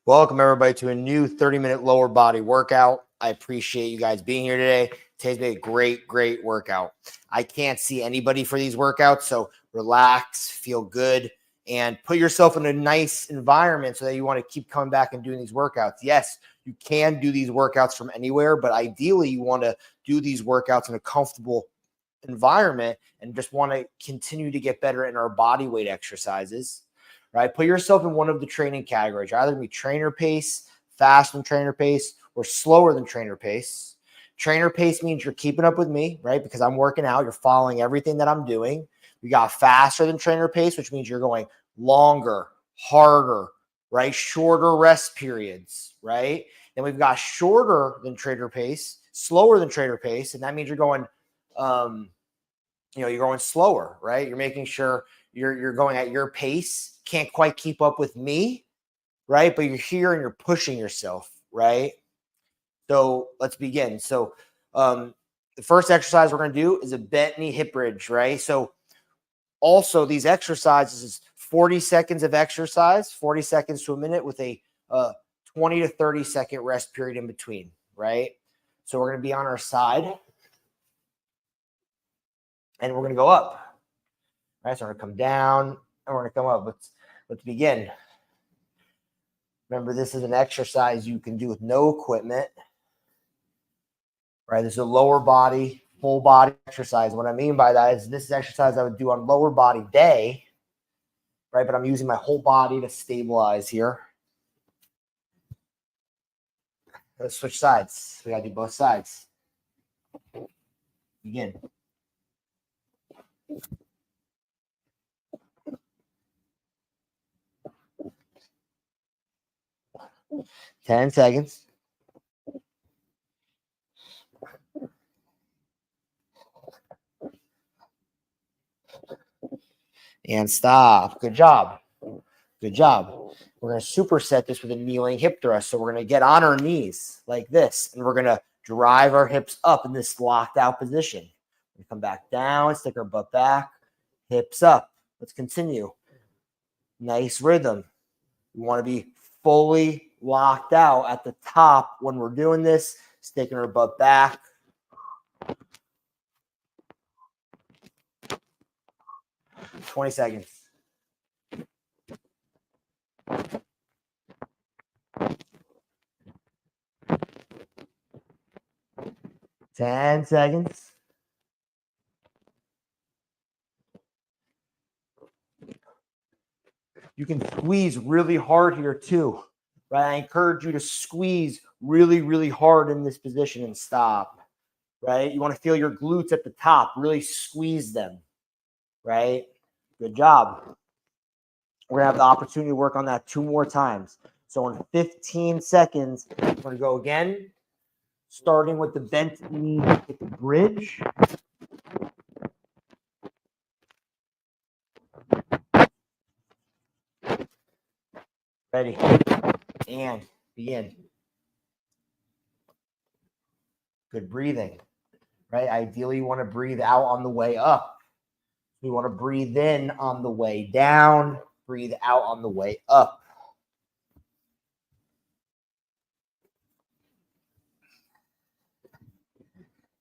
Welcome, everybody, to a new 30-minute lower body workout. I appreciate you guys being here today. Today's been a great workout. I can't see anybody for these workouts, so relax, feel good, and put yourself in a nice environment so that you want to keep coming back and doing these workouts. Yes, you can do these workouts from anywhere, but ideally you want to do these workouts in a comfortable environment and just want to continue to get better in our body weight exercises. Right? Put yourself in one of the training categories. You're either going to be trainer pace, fast than trainer pace, or slower than trainer pace. Trainer pace means you're keeping up with me, right? Because I'm working out. You're following everything that I'm doing. We got faster than trainer pace, which means you're going longer, harder, right? Shorter rest periods, right? Then we've got shorter than trainer pace, slower than trainer pace, and that means you're going, you're going slower, right? You're making sure you're going at your pace. Can't quite keep up with me, right? But you're here and you're pushing yourself, right? So let's begin. So the first exercise we're going to do is a bent knee hip bridge, right? So also these exercises is 40 seconds of exercise, 40 seconds to a minute with a 20 to 30 second rest period in between, right? So we're going to be on our side and we're going to go up, right? So we're going to come down and we're going to come up. Let's begin. Remember, this is an exercise you can do with no equipment, right? This is a lower body, full body exercise. What I mean by that is this is exercise I would do on lower body day, right? But I'm using my whole body to stabilize here. Let's switch sides. We got to do both sides. Begin. Ten seconds. And stop. Good job. Good job. We're going to superset this with a kneeling hip thrust. So we're going to get on our knees like this, and we're going to drive our hips up in this locked out position. We come back down, stick our butt back, hips up. Let's continue. Nice rhythm. We want to be fully locked out at the top when we're doing this, sticking our butt back. $20 seconds. $10 seconds. You can squeeze really hard here too, right? I encourage you to squeeze really hard in this position and stop, right? You want to feel your glutes at the top, really squeeze them, right? Good job. We're going to have the opportunity to work on that 2 more times. So in 15 seconds, we're going to go again, starting with the bent knee hip bridge. Ready, and begin. Good breathing, right? Ideally, you want to breathe out on the way up. We want to breathe in on the way down, breathe out on the way up.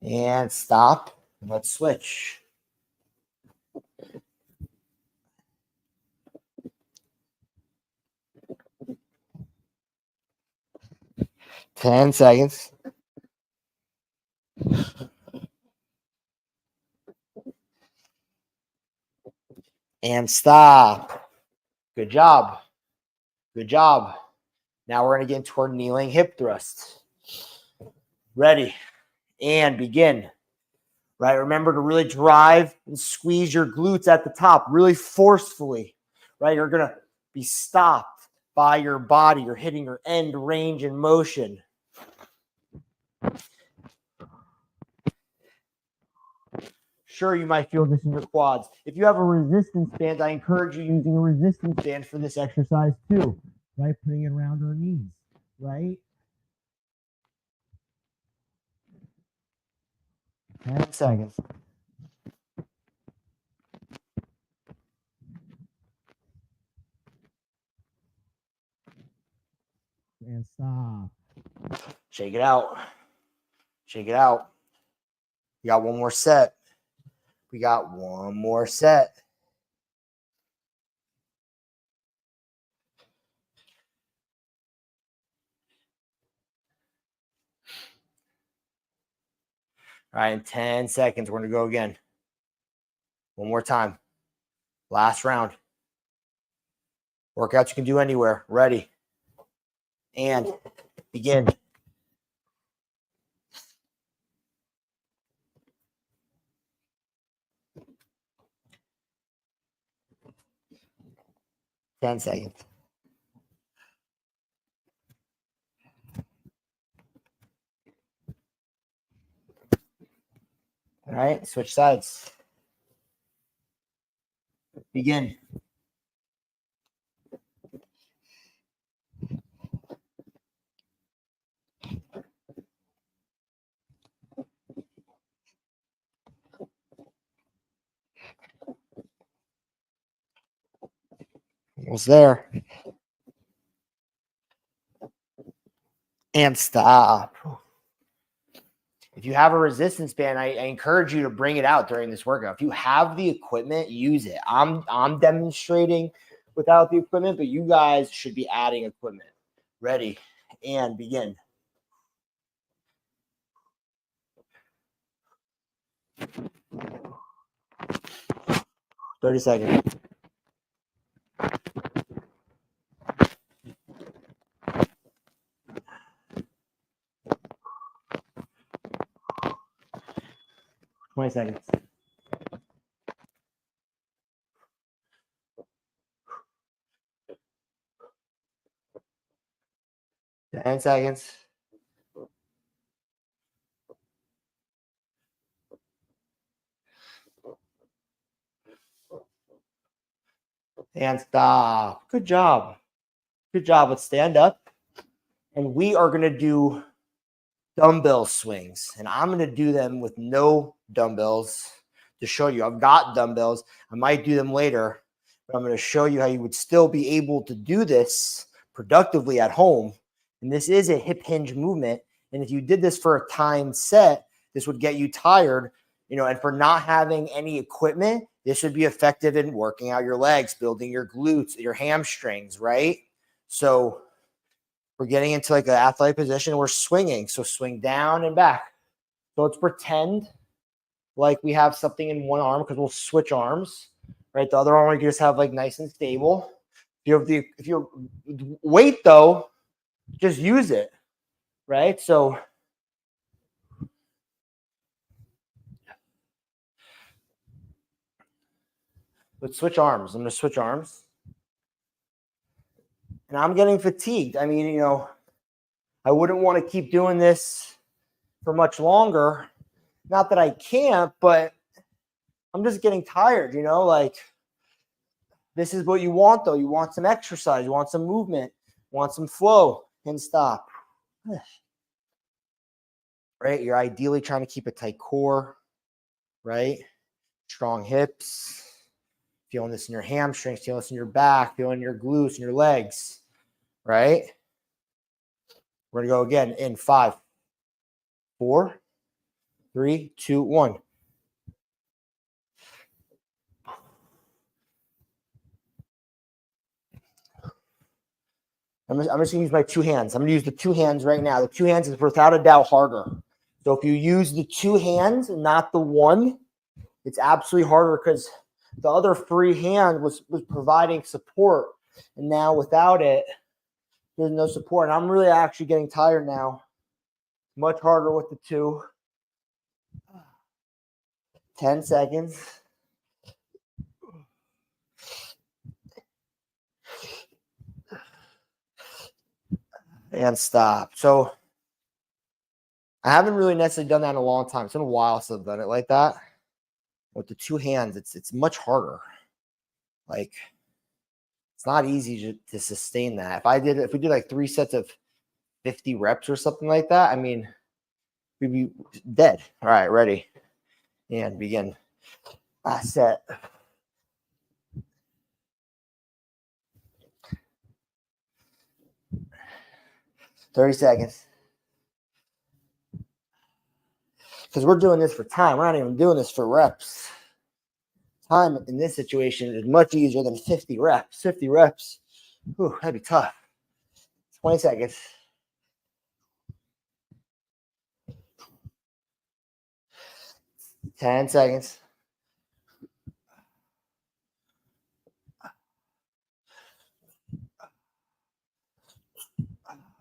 And stop. Let's switch. $10 seconds. And stop. Good job. Good job. Now we're going to get into our kneeling hip thrust. Ready. And begin. Right? Remember to really drive and squeeze your glutes at the top really forcefully. Right? You're going to be stopped by your body. You're hitting your end range and motion. Sure, you might feel this in your quads. If you have a resistance band, I encourage you using a resistance band for this exercise too. Right? Putting it around our knees. Right? 10 seconds. and stop. Shake it out. Shake it out. We got one more set. We got one more set. All right, in 10 seconds, we're going to go again. One more time. Last round. Workouts you can do anywhere. Ready. And begin. Ten seconds. All right, switch sides. Begin. Almost there. And stop. If you have a resistance band, I encourage you to bring it out during this workout. If you have the equipment, use it. I'm demonstrating without the equipment, but you guys should be adding equipment. Ready and begin. Thirty seconds. $20 seconds. $10 seconds. And stop. Good job. Good job. Let's stand up. And we are going to do dumbbell swings. And I'm going to do them with no dumbbells to show you. I've got dumbbells. I might do them later, but I'm going to show you how you would still be able to do this productively at home. And this is a hip hinge movement. And if you did this for a timed set, this would get you tired, and for not having any equipment, this would be effective in working out your legs, building your glutes, your hamstrings, right? So we're getting into like an athletic position. We're swinging. So swing down and back. So let's pretend like we have something in one arm because we'll switch arms, right? The other arm we can just have like nice and stable. If you weight though, just use it, right? So let's switch arms. I'm going to switch arms. And I'm getting fatigued. I mean, I wouldn't want to keep doing this for much longer. Not that I can't, but I'm just getting tired, like this is what you want though. You want some exercise, you want some movement, you want some flow, and stop. Right? You're ideally trying to keep a tight core, right? Strong hips. Feeling this in your hamstrings, feeling this in your back, feeling your glutes and your legs, right? We're going to go again in 5, 4, 3, 2, 1. I'm just going to use my two hands. I'm going to use the two hands right now. The two hands is without a doubt harder. So if you use the two hands and not the one, it's absolutely harder because the other free hand was providing support. And now without it, there's no support. And I'm really actually getting tired now. Much harder with the two. 10 seconds. And stop. So I haven't really necessarily done that in a long time. It's been a while since I've done it like that. With the two hands, it's much harder. Like it's not easy to sustain that. If we did like 3 sets of 50 reps or something like that, I mean, we'd be dead. All right, ready. And begin. Last set. 30 seconds. Because we're doing this for time. We're not even doing this for reps. Time in this situation is much easier than 50 reps. 50 reps, whew, that'd be tough. 20 seconds. 10 seconds.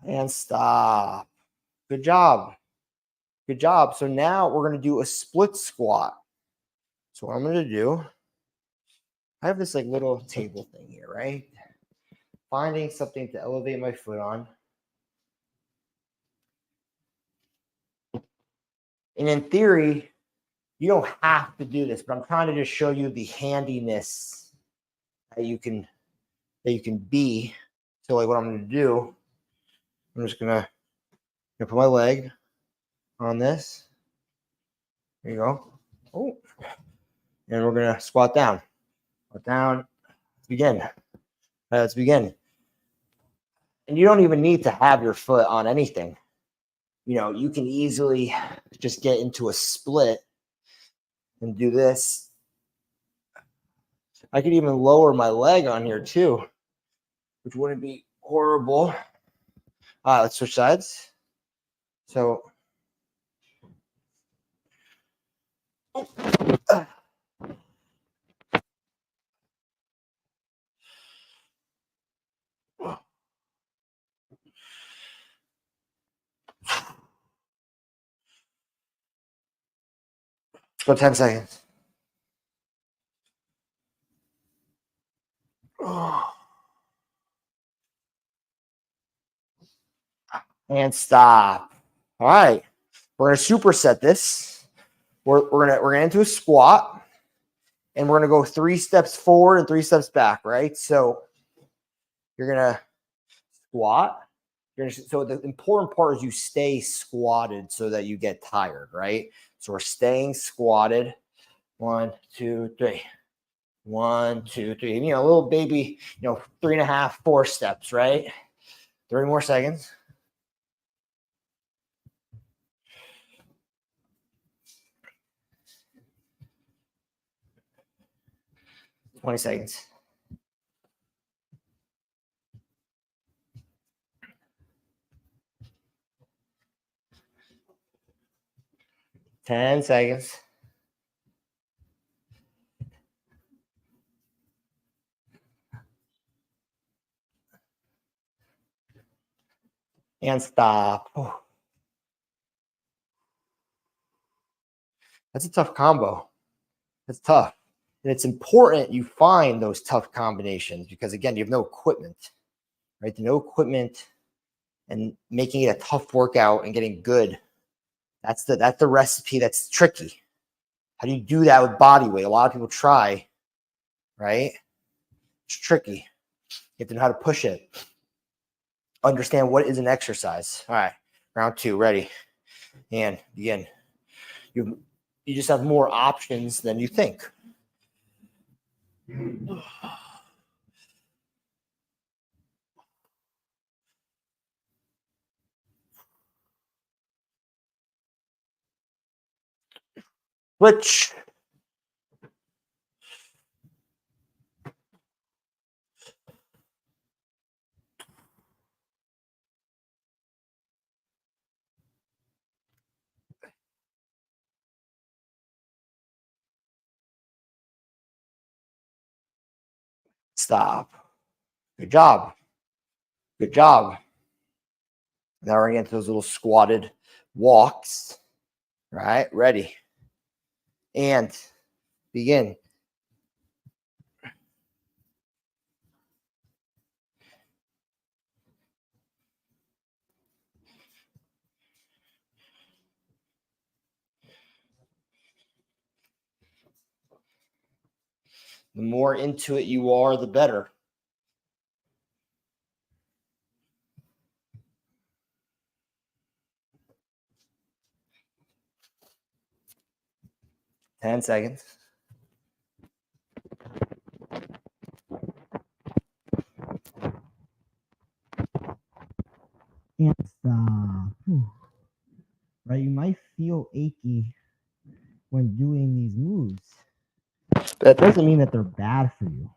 And stop. Good job. Good job. So now we're going to do a split squat. So what I'm going to do, I have this like little table thing here, right? Finding something to elevate my foot on. And in theory, you don't have to do this, but I'm trying to just show you the handiness that you can be. So like what I'm going to do, I'm just going to put my leg on this. There you go. Oh. And we're going to squat down. Squat down. Let's begin. Let's begin. And you don't even need to have your foot on anything. You know, you can easily just get into a split and do this. I could even lower my leg on here too, which wouldn't be horrible. Let's switch sides. So, let's go 10 seconds. And stop. All right. We're going to superset this. We're gonna into a squat, and we're gonna go 3 steps forward and 3 steps back, right? So you're gonna squat. So the important part is you stay squatted so that you get tired, right? So we're staying squatted. 1, 2, 3. 1, 2, 3. You know, little baby, 3.5, 4 steps, right? 30 more seconds. $20 seconds. $10 seconds. And stop. Oh. That's a tough combo. That's tough. And it's important you find those tough combinations because, again, you have no equipment, right? No equipment and making it a tough workout and getting good. That's the recipe that's tricky. How do you do that with body weight? A lot of people try, right? It's tricky. You have to know how to push it. Understand what is an exercise. All right, round 2, ready. And begin. You just have more options than you think. Switch. Stop. Good job. Good job. Now we're going to get those little squatted walks. Right? Ready. And begin. The more into it you are, the better. $10 seconds. And stop. Right? You might feel achy when doing these moves. But that doesn't mean that they're bad for you.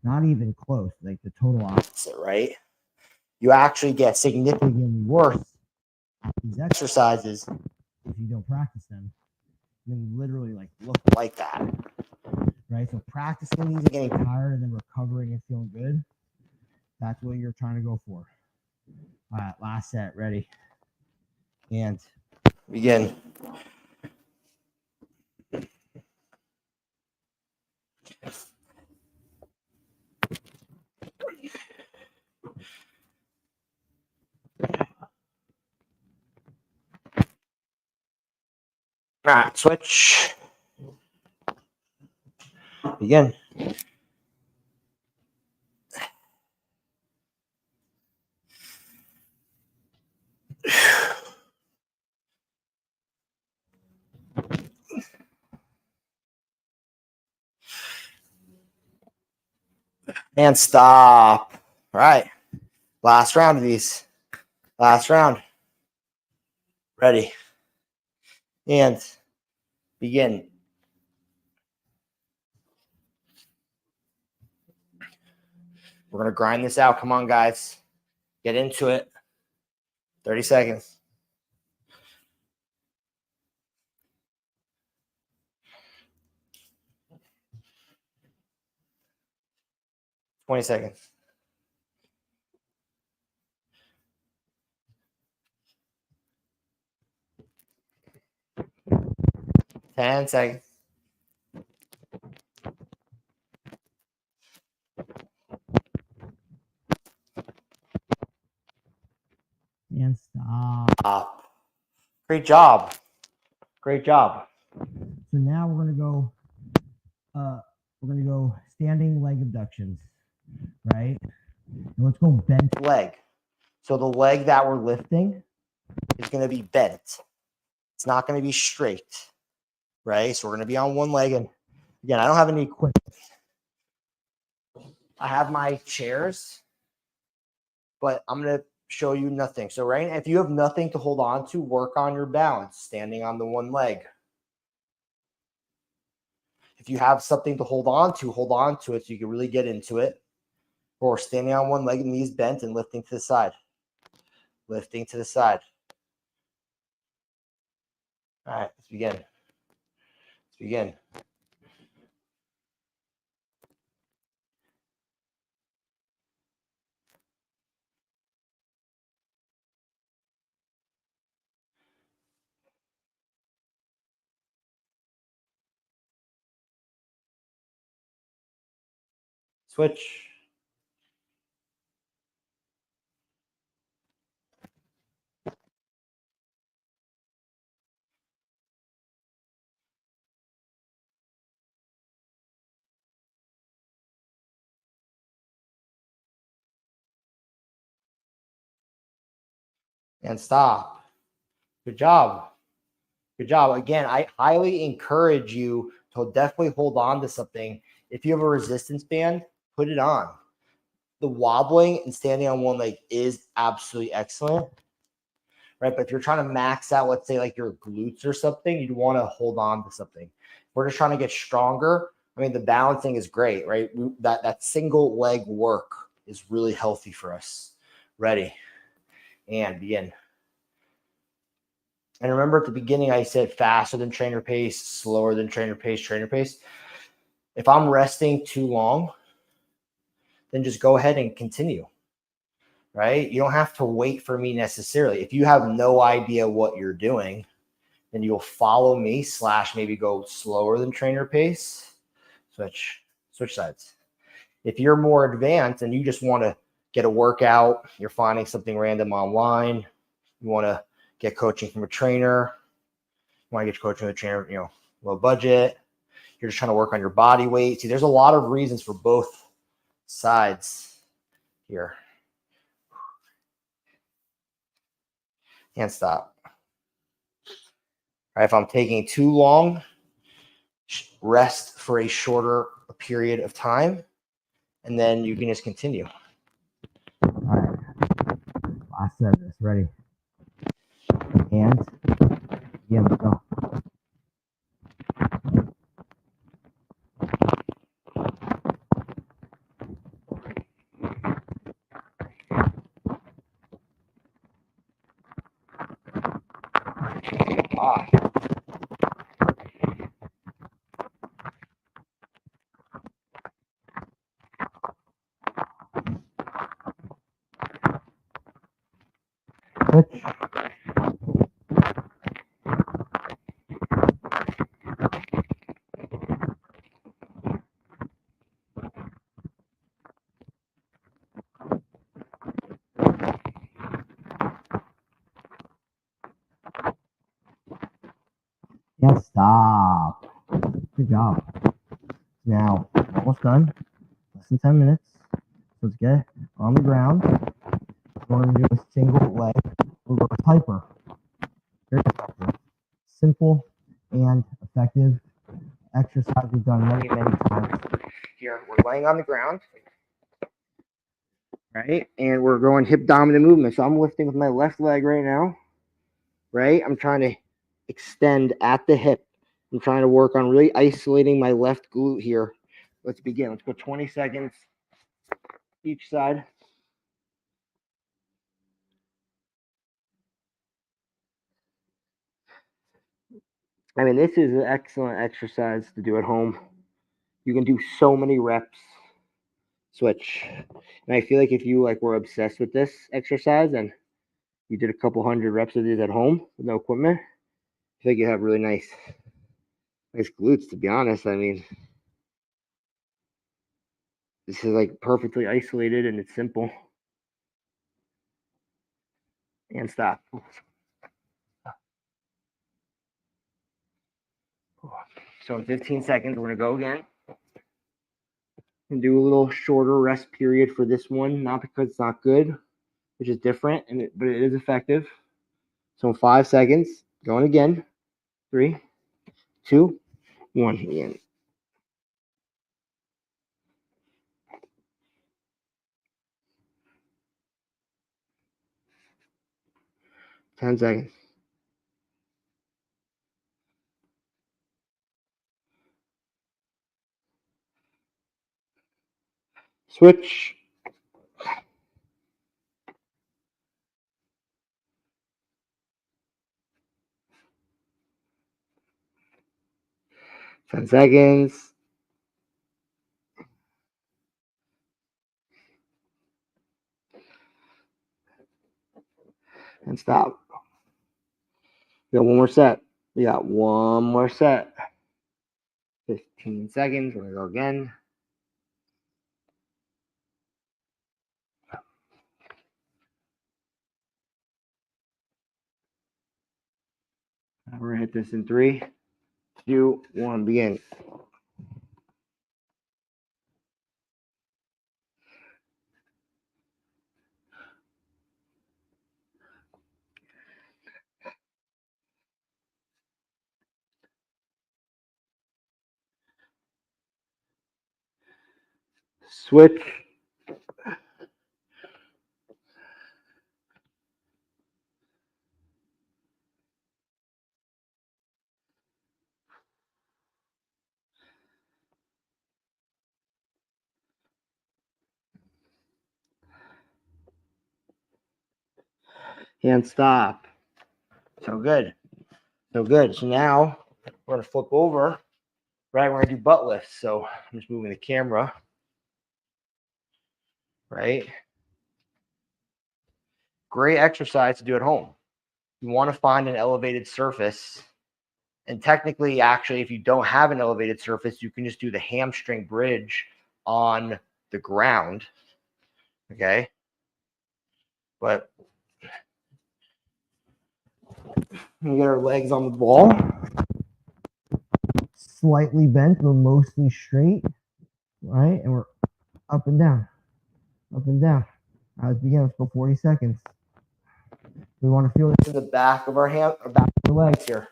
Not even close. Like the total opposite, right? You actually get significantly worse at these exercises if you don't practice them. Then you literally like look like that. Right? So practicing these and getting tired and then recovering and feeling good, that's what you're trying to go for. All right, last set. Ready? And begin. All right, switch. Begin. And stop. All right. Last round of these. Last round. Ready. And begin. We're going to grind this out. Come on, guys. Get into it. 30 seconds. $20 seconds. 10 seconds. And stop. Great job. Great job. So now we're gonna go standing leg abductions, right? And let's go bent leg. So the leg that we're lifting is gonna be bent. It's not gonna be straight, right? So we're gonna be on one leg, and again, I don't have any equipment. I have my chairs, but I'm gonna show you nothing. So right, if you have nothing to hold on to, work on your balance, standing on the one leg. If you have something to hold on to it so you can really get into it. Or standing on one leg and knees bent and lifting to the side. Lifting to the side. All right, let's begin. Let's begin. Switch. And stop. Good job. Good job. Again, I highly encourage you to definitely hold on to something. If you have a resistance band, put it on. The wobbling and standing on one leg is absolutely excellent, right? But if you're trying to max out, let's say like your glutes or something, you'd want to hold on to something. We're just trying to get stronger. I mean, the balancing is great, right? That single leg work is really healthy for us. Ready? And begin. And remember at the beginning, I said faster than trainer pace, slower than trainer pace, trainer pace. If I'm resting too long, then just go ahead and continue, right? You don't have to wait for me necessarily. If you have no idea what you're doing, then you'll follow me / maybe go slower than trainer pace. Switch sides. If you're more advanced and you just want to get a workout, you're finding something random online, you want to get coaching from a trainer, you want to get coaching from a trainer, low budget, you're just trying to work on your body weight. See, there's a lot of reasons for both sides here. And stop. All right, if I'm taking too long, rest for a shorter period of time, and then you can just continue. All right, last set of this. Ready? And again, let's go. Ah. Switch. Yeah, stop. Good job. Now, almost done. Less than 10 minutes. So let's get on the ground. We're going to do a single leg reverse hyper. Very effective. Simple and effective exercise we've done many, many times. Here, we're laying on the ground, right? And we're going hip dominant movement. So I'm lifting with my left leg right now, right? I'm trying to extend at the hip. I'm trying to work on really isolating my left glute here. Let's begin. Let's go 20 seconds each side. I mean, this is an excellent exercise to do at home. You can do so many reps. Switch. And I feel like if you were obsessed with this exercise and you did a couple hundred reps of these at home with no equipment, I think you have really nice glutes, to be honest. I mean, this is perfectly isolated and it's simple. And stop. So in 15 seconds, we're going to go again. And do a little shorter rest period for this one, not because it's not good, which is different, but it is effective. So in 5 seconds, going again. 3, 2, 1. Again. 10 seconds. Switch. Ten seconds. And stop. We got one more set. We got one more set. 15 seconds. We're going to go again. We're going to hit this in 3, 2, 1. Begin. Switch. And stop. So good. So good. So now we're going to flip over. Right, we're going to do butt lifts. So I'm just moving the camera. Right. Great exercise to do at home. You want to find an elevated surface. And technically, actually, if you don't have an elevated surface, you can just do the hamstring bridge on the ground. Okay. But we get our legs on the ball. Slightly bent, but mostly straight. Right? And we're up and down. Up and down. All right, let's begin. Let's go 40 seconds. We want to feel this in the back of our hand or back of the legs here.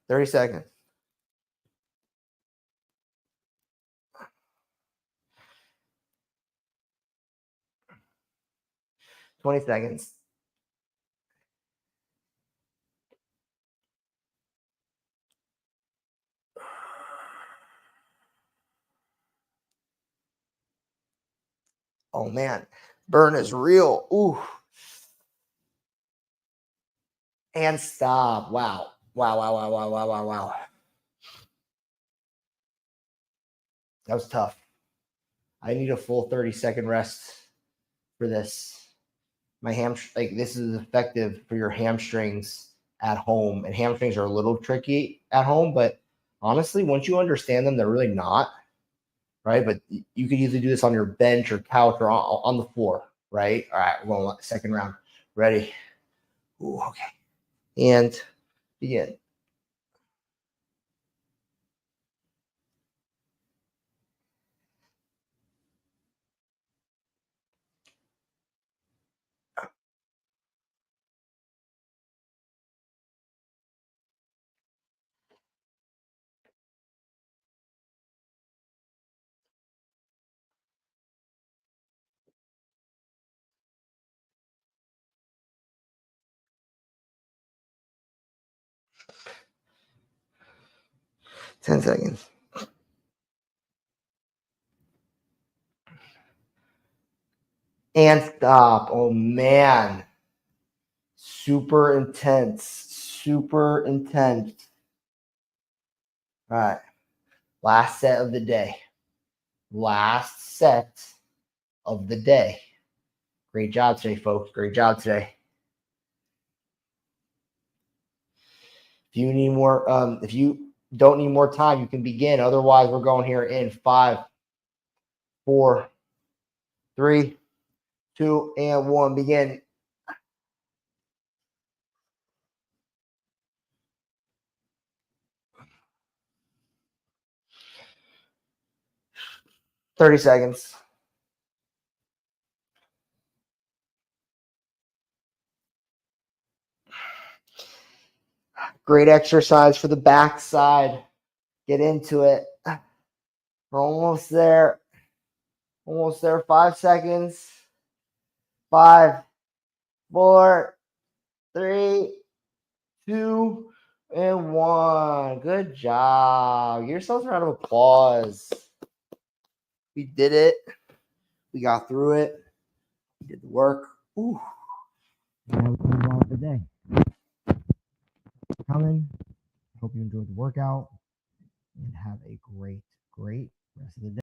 30 seconds. 20 seconds. Oh man, burn is real. Ooh. And stop. Wow. Wow, wow, wow, wow, wow, wow, wow. That was tough. I need a full 30-second rest for this. My this is effective for your hamstrings at home. And hamstrings are a little tricky at home, but honestly, once you understand them, they're really not, right? But you could usually do this on your bench or couch or on the floor, right? All right, we're going second round. Ready? Ooh, okay. And begin. Ten seconds. And stop. Oh man. Super intense. Super intense. All right. Last set of the day. Last set of the day. Great job today, folks. Great job today. If you need more, if you don't need more time, you can begin. Otherwise, we're going here in 5, 4, 3, 2, and 1. Begin. "30 seconds. Great exercise for the backside. Get into it. We're almost there. Almost there. 5 seconds. 5, 4, 3, 2, and 1. Good job. Give yourselves a round of applause. We did it. We got through it. We did the work. Ooh. Now we can move on for the day. Coming. Hope you enjoyed the workout and have a great rest of the day.